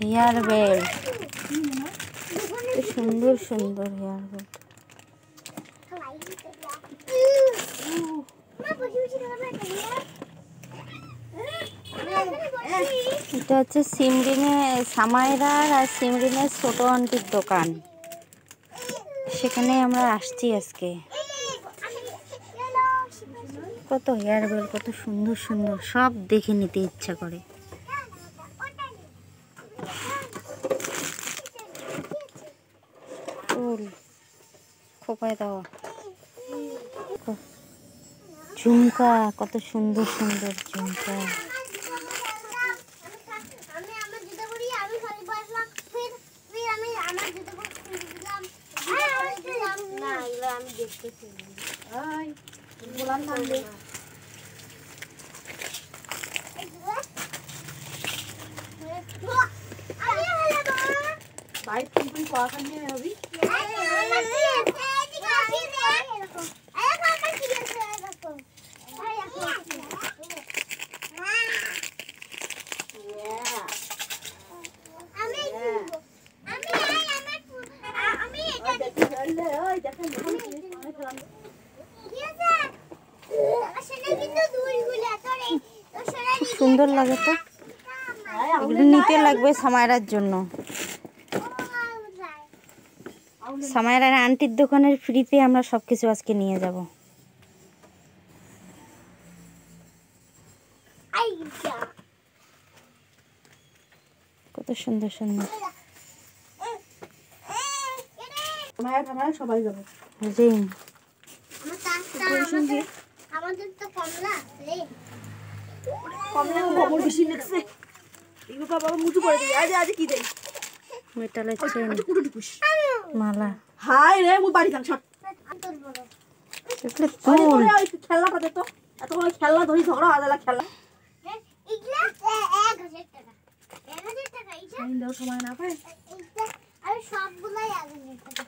Hair belt, সুন্দর সুন্দর hair belt. এটা হচ্ছে সামাইরার আর সিমরিনের ছোট আন্টির দোকান। সেখানে আমরা আসছি আজকে। কত হেয়ার বেল্ট, কত সুন্দর সুন্দর, সব দেখে নিতে ইচ্ছা করে। ফুল খোপায় দেওয়া ঝুমকা, কত সুন্দর সুন্দর ঝুমকা। সুন্দর লাগে তো, এগুলো নিতে লাগবে সামাইরার জন্য। সামাইরার আন্টির দোকানের ফ্রিতে আমরা সবকিছু আজকে নিয়ে যাব। কত সুন্দর সুন্দর সবাই যাবে। আমাদের তো কমলা রে, কমলা গোবর বেশি লাগছে। এগুলো বাবা মুচু করে দিই। আজ কি দেই? মেটালের চেন, মালা। হাই রে, মু বাড়ি যান সব। এগুলো ফুল। খেলনা পাতে তো এত বড় খেলনা ধরি ঝগড়া আদালা খেলনা। এগুলা 1000 টাকা। 1000 টাকা এইটা। আমি দাও সময় না পাই। এইটা আমি সবগুলাই 1000 টাকা।